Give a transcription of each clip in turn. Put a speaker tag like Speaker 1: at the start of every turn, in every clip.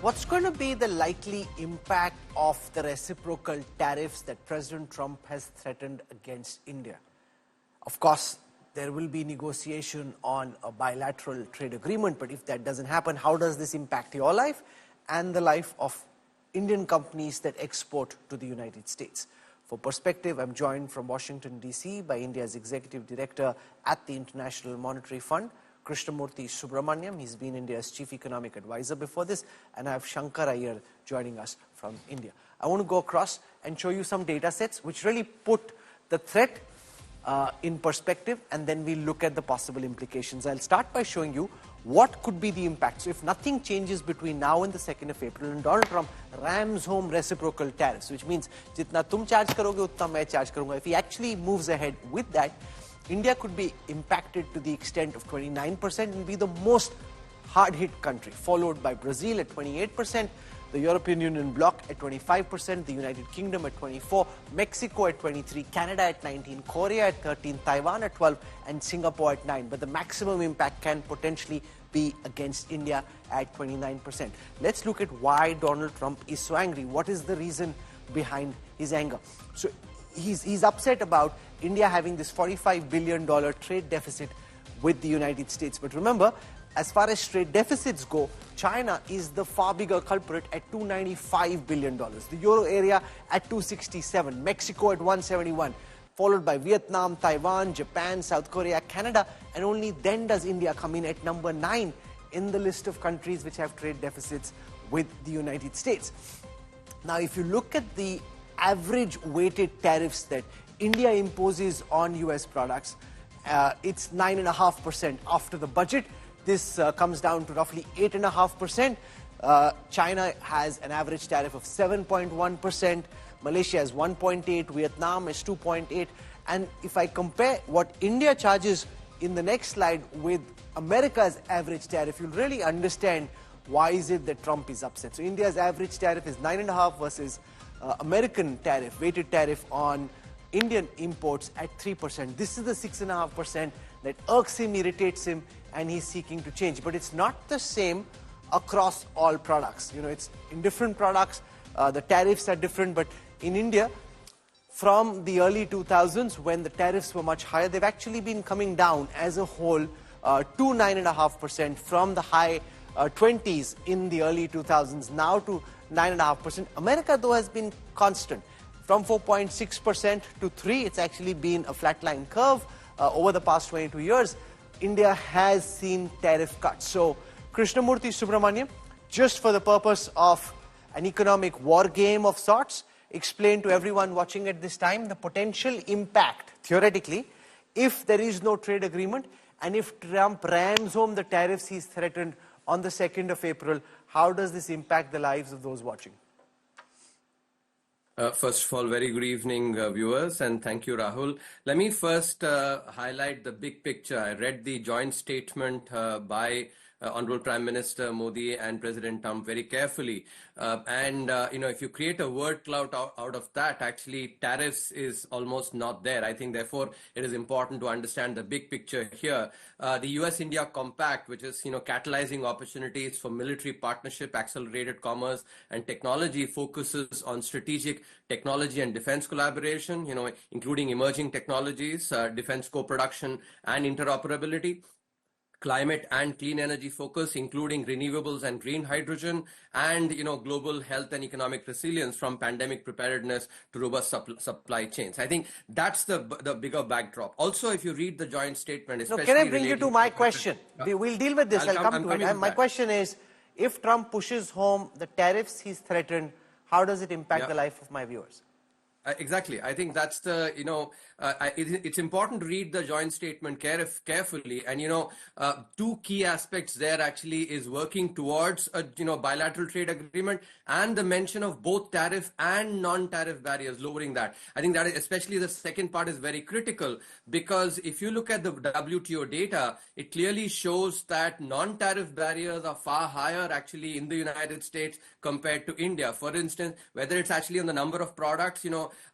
Speaker 1: What's going to be the likely impact of the reciprocal tariffs that President Trump has threatened against India? Of course, there will be negotiation on a bilateral trade agreement, but if that doesn't happen, how does this impact your life and the life of Indian companies that export to the United States? For perspective, I'm joined from Washington, D.C. by India's Executive Director at the International Monetary Fund, Krishnamurthy Subramaniam. He's been India's Chief Economic Advisor before this. And I have Shankar Iyer joining us from India. I want to go across and show you some data sets which really put the threat in perspective, and then we'll look at the possible implications. I'll start by showing you what could be the impact. So if nothing changes between now and the 2nd of April, and Donald Trump rams home reciprocal tariffs, which means jitna tum charge karoge, utna main charge karunga. If he actually moves ahead with that, India could be impacted to the extent of 29% and be the most hard-hit country, followed by Brazil at 28%, the European Union bloc at 25%, the United Kingdom at 24%, Mexico at 23%, Canada at 19%, Korea at 13%, Taiwan at 12%, and Singapore at 9%. But the maximum impact can potentially be against India at 29%. Let's look at why Donald Trump is so angry. What is the reason behind his anger? So he's upset about India having this $45 billion trade deficit with the United States. But remember, as far as trade deficits go, China is the far bigger culprit at $295 billion. The Euro area at $267, Mexico at $171, followed by Vietnam, Taiwan, Japan, South Korea, Canada, and only then does India come in at number 9 in the list of countries which have trade deficits with the United States. Now, if you look at the average weighted tariffs that India imposes on US products, it's 9.5% after the budget. This comes down to roughly 8.5%. China has an average tariff of 7.1%. Malaysia has 1.8%. Vietnam is 2.8%. And if I compare what India charges in the next slide with America's average tariff, you'll really understand why is it that Trump is upset. So India's average tariff is 9.5% versus American tariff, weighted tariff on Indian imports at 3%. This is the 6.5% that irks him, irritates him, and he's seeking to change. But it's not the same across all products. You know, it's in different products, the tariffs are different, but in India, from the early 2000s, when the tariffs were much higher, they've actually been coming down as a whole to 9.5% from the high 20s in the early 2000s, now to 9.5%. America, though, has been constant. From 4.6% to 3%, it's actually been a flatline curve over the past 22 years. India has seen tariff cuts. So, Krishnamurthy Subramaniam, just for the purpose of an economic war game of sorts, explain to everyone watching at this time the potential impact, theoretically, if there is no trade agreement and if Trump rams home the tariffs he's threatened on the 2nd of April, how does this impact the lives of those watching?
Speaker 2: First of all, very good evening, viewers, and thank you, Rahul. Let me first highlight the big picture. I read the joint statement by Honorable Prime Minister Modi and President Trump very carefully. If you create a word cloud out of that, actually tariffs is almost not there. I think, therefore, it is important to understand the big picture here. The US-India Compact, which is, catalyzing opportunities for military partnership, accelerated commerce, and technology, focuses on strategic technology and defense collaboration, including emerging technologies, defense co-production, and interoperability. Climate and clean energy focus, including renewables and green hydrogen, and global health and economic resilience, from pandemic preparedness to robust supply chains. I think that's the bigger backdrop. Also, if you read the joint statement, especially...
Speaker 1: Can I bring you to my question? We'll deal with this. I'll come to it. My question is, if Trump pushes home the tariffs he's threatened, how does it impact the life of my viewers?
Speaker 2: Exactly. I think that's the, it's important to read the joint statement carefully. And, two key aspects there actually is working towards a, bilateral trade agreement and the mention of both tariff and non-tariff barriers, lowering that. I think that is, especially the second part, is very critical, because if you look at the WTO data, it clearly shows that non-tariff barriers are far higher actually in the United States compared to India. For instance, whether it's actually on the number of products,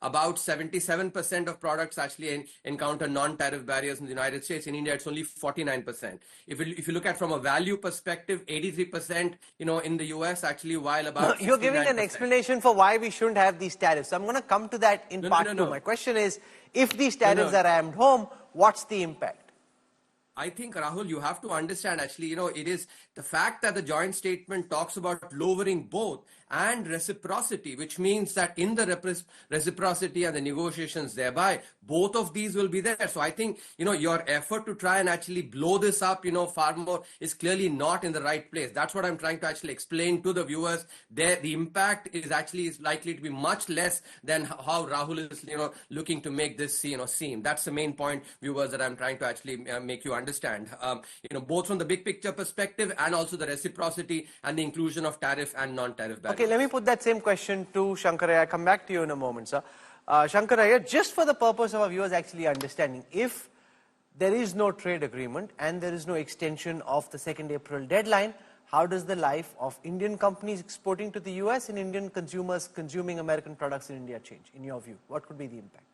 Speaker 2: about 77% of products products actually encounter non-tariff barriers in the United States. In India, it's only 49%. If you look at from a value perspective, 83%, in the US actually, while about
Speaker 1: You're giving an
Speaker 2: 69%.
Speaker 1: explanation for why we shouldn't have these tariffs. So I'm going to come to that in part two.
Speaker 2: No.
Speaker 1: My question is, if these tariffs
Speaker 2: No.
Speaker 1: are rammed home, what's the impact?
Speaker 2: I think, Rahul, you have to understand actually, it is the fact that the joint statement talks about lowering both and reciprocity, which means that in the reciprocity and the negotiations thereby, both of these will be there. So I think, your effort to try and actually blow this up, far more is clearly not in the right place. That's what I'm trying to actually explain to the viewers. The impact is likely to be much less than how Rahul is, looking to make this, seem. That's the main point, viewers, that I'm trying to actually make you understand. Both from the big picture perspective and also the reciprocity and the inclusion of tariff and non-tariff barriers.
Speaker 1: Okay, let me put that same question to Shankaraya. I'll come back to you in a moment, sir. Shankaraya, just for the purpose of our viewers actually understanding, if there is no trade agreement and there is no extension of the 2nd April deadline, how does the life of Indian companies exporting to the US and Indian consumers consuming American products in India change, in your view? What could be the impact?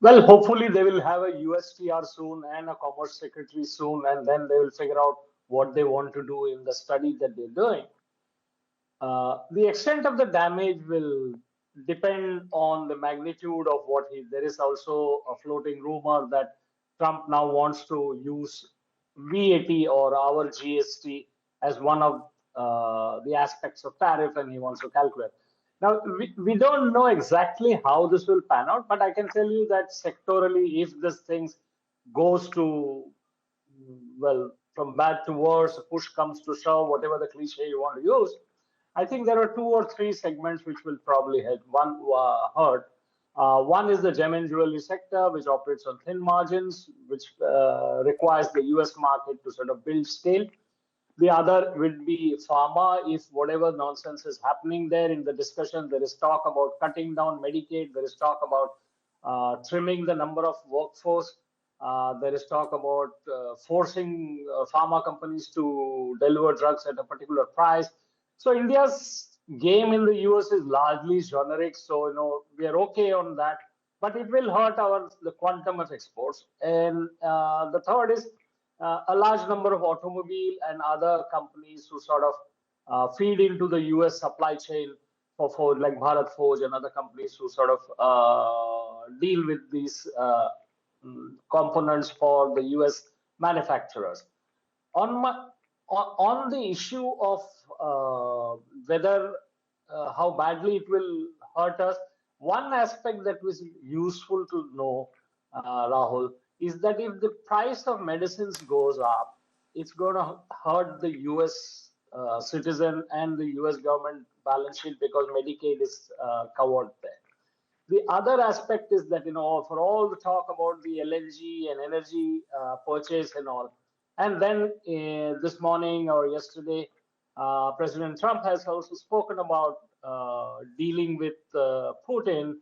Speaker 3: Well, hopefully they will have a USTR soon and a Commerce Secretary soon, and then they will figure out what they want to do in the study that they're doing. The extent of the damage will depend on the magnitude of what there is also a floating rumor that Trump now wants to use VAT or our GST as one of the aspects of tariff, and he wants to calculate. Now, we don't know exactly how this will pan out, but I can tell you that sectorally, if this thing goes to, well, from bad to worse, push comes to shove, whatever the cliche you want to use, I think there are 2 or 3 segments which will probably hurt. One is the gem and jewelry sector, which operates on thin margins, which requires the US market to sort of build scale. The other will be pharma. If whatever nonsense is happening there in the discussion, there is talk about cutting down Medicaid, there is talk about trimming the number of workforce, there is talk about forcing pharma companies to deliver drugs at a particular price. So India's game in the US is largely generic, so we are okay on that, but it will hurt the quantum of exports. And the third is a large number of automobile and other companies who sort of feed into the US supply chain for like Bharat Forge and other companies who sort of deal with these components for the US manufacturers. On the issue of whether how badly it will hurt us, one aspect that was useful to know, Rahul, is that if the price of medicines goes up, it's going to hurt the US citizen and the US government balance sheet because Medicaid is covered there. The other aspect is that, for all the talk about the LNG and energy purchase and all, and then this morning or yesterday, President Trump has also spoken about dealing with Putin,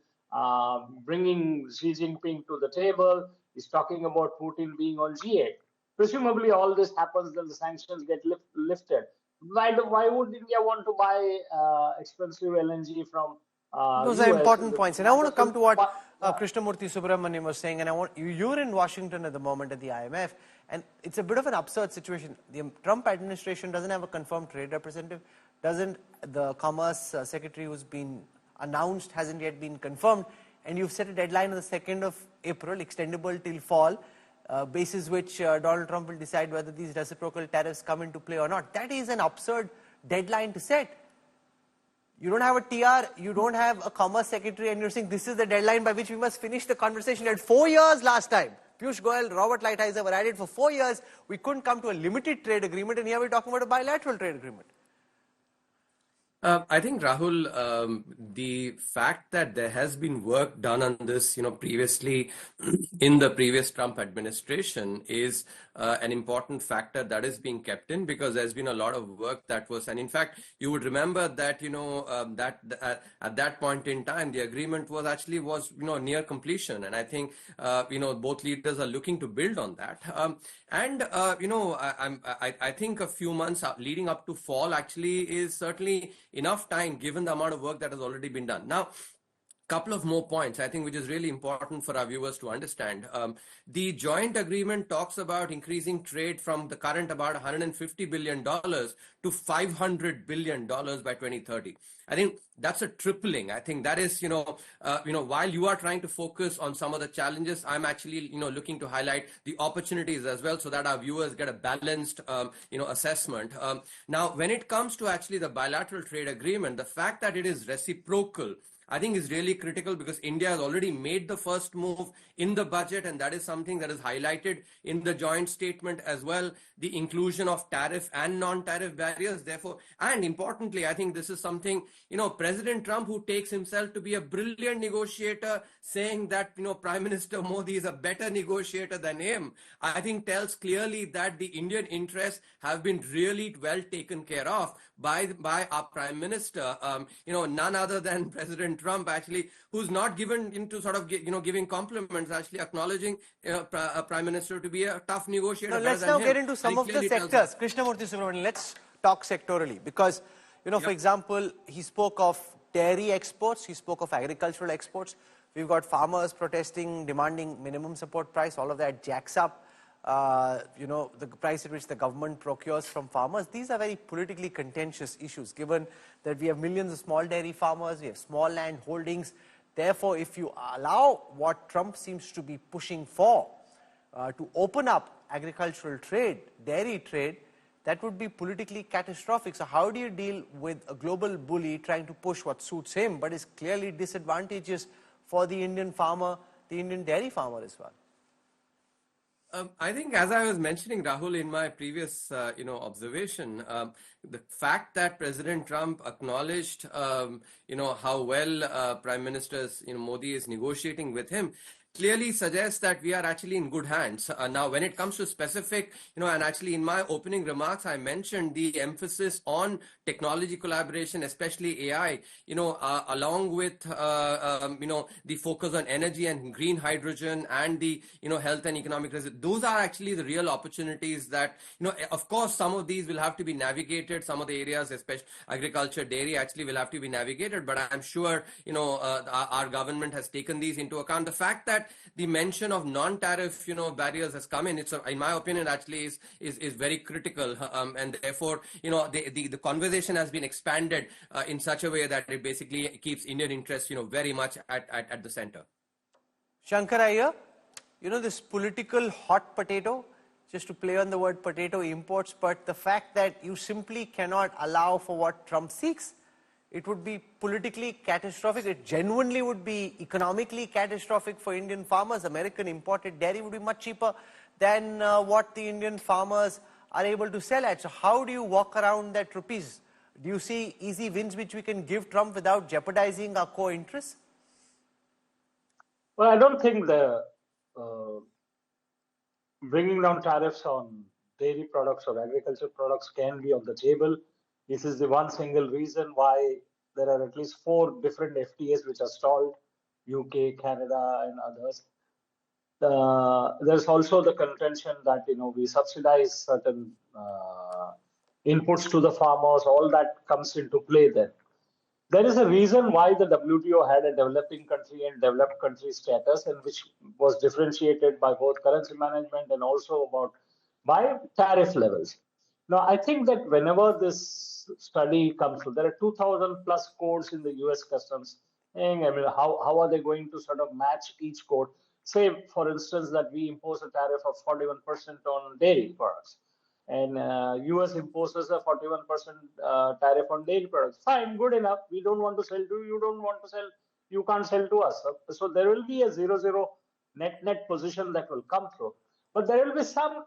Speaker 3: bringing Xi Jinping to the table. He's talking about Putin being on G8. Presumably, all this happens, then the sanctions get lifted. Why would India want to buy expensive LNG from
Speaker 1: Those
Speaker 3: US?
Speaker 1: are important points. And I want to come to what Krishnamurthy Subramanian was saying. And you're in Washington at the moment at the IMF. And it's a bit of an absurd situation. The Trump administration doesn't have a confirmed trade representative. The Commerce Secretary who's been announced hasn't yet been confirmed. And you've set a deadline on the 2nd of April, extendable till fall, basis which Donald Trump will decide whether these reciprocal tariffs come into play or not. That is an absurd deadline to set. You don't have a TR, you don't have a Commerce Secretary, and you're saying this is the deadline by which we must finish the conversation. We had 4 years last time. Piyush Goyal, Robert Lighthizer were added for 4 years. We couldn't come to a limited trade agreement, and here we're talking about a bilateral trade agreement.
Speaker 2: I think, Rahul, the fact that there has been work done on this, previously in the previous Trump administration is an important factor that is being kept in, because there's been a lot of work that was, and in fact, you would remember that, at that point in time, the agreement was near completion. And I think, both leaders are looking to build on that. I think a few months leading up to fall actually is certainly enough time given the amount of work that has already been done. Now, couple of more points, I think, which is really important for our viewers to understand. The joint agreement talks about increasing trade from the current about $150 billion to $500 billion by 2030. I think that's a tripling. I think that is, while you are trying to focus on some of the challenges, I'm actually, looking to highlight the opportunities as well, so that our viewers get a balanced, assessment. Now, when it comes to actually the bilateral trade agreement, the fact that it is reciprocal, I think is really critical, because India has already made the first move in the budget, and that is something that is highlighted in the joint statement as well. The inclusion of tariff and non-tariff barriers, therefore, and importantly, I think this is something, President Trump, who takes himself to be a brilliant negotiator, saying that, Prime Minister Modi is a better negotiator than him, I think tells clearly that the Indian interests have been really well taken care of by our Prime Minister, none other than President Trump, actually, who's not given into sort of giving compliments, actually acknowledging Prime Minister to be a tough negotiator.
Speaker 1: Now, let's now get into some of the sectors. Krishnamurthy Subramanian, let's talk sectorally, because for example, he spoke of dairy exports, he spoke of agricultural exports. We've got farmers protesting, demanding minimum support price. All of that jacks up the price at which the government procures from farmers. These are very politically contentious issues, given that we have millions of small dairy farmers, we have small land holdings. Therefore, if you allow what Trump seems to be pushing for, to open up agricultural trade, dairy trade, that would be politically catastrophic. So how do you deal with a global bully trying to push what suits him, but is clearly disadvantageous for the Indian farmer, the Indian dairy farmer as well?
Speaker 2: I think, as I was mentioning, Rahul, in my previous, observation, the fact that President Trump acknowledged, how well Prime Minister Modi is negotiating with him, clearly suggests that we are actually in good hands. Now, when it comes to specific, and actually in my opening remarks, I mentioned the emphasis on technology collaboration, especially AI, along with, the focus on energy and green hydrogen and the, health and economic resilience. Those are actually the real opportunities that, of course, some of these will have to be navigated. Some of the areas, especially agriculture, dairy, actually will have to be navigated. But I'm sure, our government has taken these into account. The fact that the mention of non-tariff, barriers has come in, it's, in my opinion, actually is very critical. And therefore, the conversation has been expanded in such a way that it basically keeps Indian interests, very much at the center.
Speaker 1: Shankar Iyer, this political hot potato, just to play on the word potato imports, but the fact that you simply cannot allow for what Trump seeks, it would be politically catastrophic. It genuinely would be economically catastrophic for Indian farmers. American imported dairy would be much cheaper than what the Indian farmers are able to sell at. So how do you walk around that rupees? Do you see easy wins which we can give Trump without jeopardizing our core interests?
Speaker 3: Well, I don't think the bringing down tariffs on dairy products or agricultural products can be on the table. This is the one single reason why there are at least 4 different FTAs which are stalled, UK, Canada, and others. There's also the contention that we subsidize certain inputs to the farmers. All that comes into play then. There is a reason why the WTO had a developing country and developed country status, and which was differentiated by both currency management and also by tariff levels. Now, I think that whenever this study comes through, there are 2,000 plus codes in the US Customs. And I mean, how are they going to sort of match each code? Say, for instance, that we impose a tariff of 41% on dairy products, and US imposes a 41% tariff on dairy products. Fine, good enough. We don't want to sell to you. You don't want to sell. You can't sell to us. So there will be a 0-0 net position that will come through. But there will be some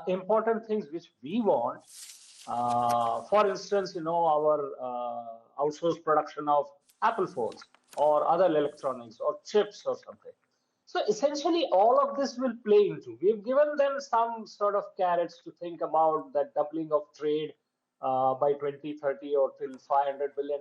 Speaker 3: important things which we want. For instance, our outsourced production of Apple phones or other electronics or chips or something. So essentially, all of this will play into. We've given them some sort of carrots to think about that doubling of trade by 2030 or till $500 billion.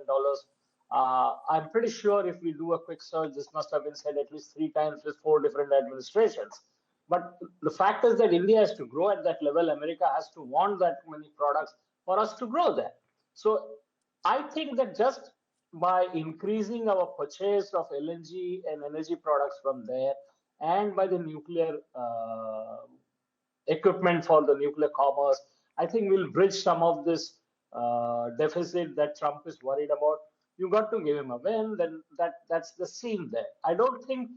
Speaker 3: I'm pretty sure if we do a quick search, this must have been said at least 3 times with 4 different administrations. But the fact is that India has to grow at that level. America has to want that many products for us to grow there. So I think that just by increasing our purchase of LNG and energy products from there, and by the nuclear equipment for the nuclear commerce, I think we'll bridge some of this deficit that Trump is worried about. You got to give him a win. Then that's the scene there. I don't think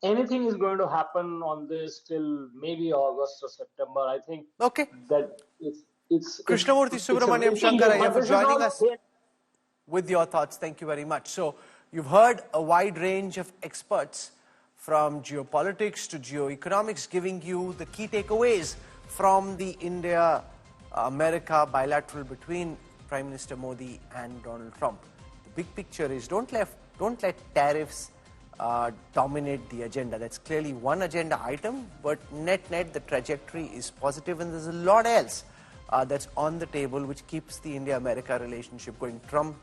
Speaker 3: anything is going to happen on this till maybe August or September. I think
Speaker 1: Okay.
Speaker 3: that it's
Speaker 1: Krishnamurthy
Speaker 3: it's a
Speaker 1: Subramaniam
Speaker 3: waiting game,
Speaker 1: Shankaraya
Speaker 3: but
Speaker 1: for
Speaker 3: this is
Speaker 1: joining
Speaker 3: all
Speaker 1: us with your thoughts. Thank you very much. So you've heard a wide range of experts from geopolitics to geoeconomics giving you the key takeaways from the India-America bilateral between Prime Minister Modi and Donald Trump. The big picture is don't let tariffs dominate the agenda. That's clearly one agenda item, but net the trajectory is positive, and there's a lot else that's on the table which keeps the India-America relationship going. Trump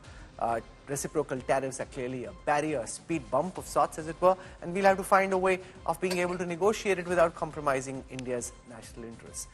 Speaker 1: reciprocal tariffs are clearly a barrier, a speed bump of sorts, as it were, and we'll have to find a way of being able to negotiate it without compromising India's national interests.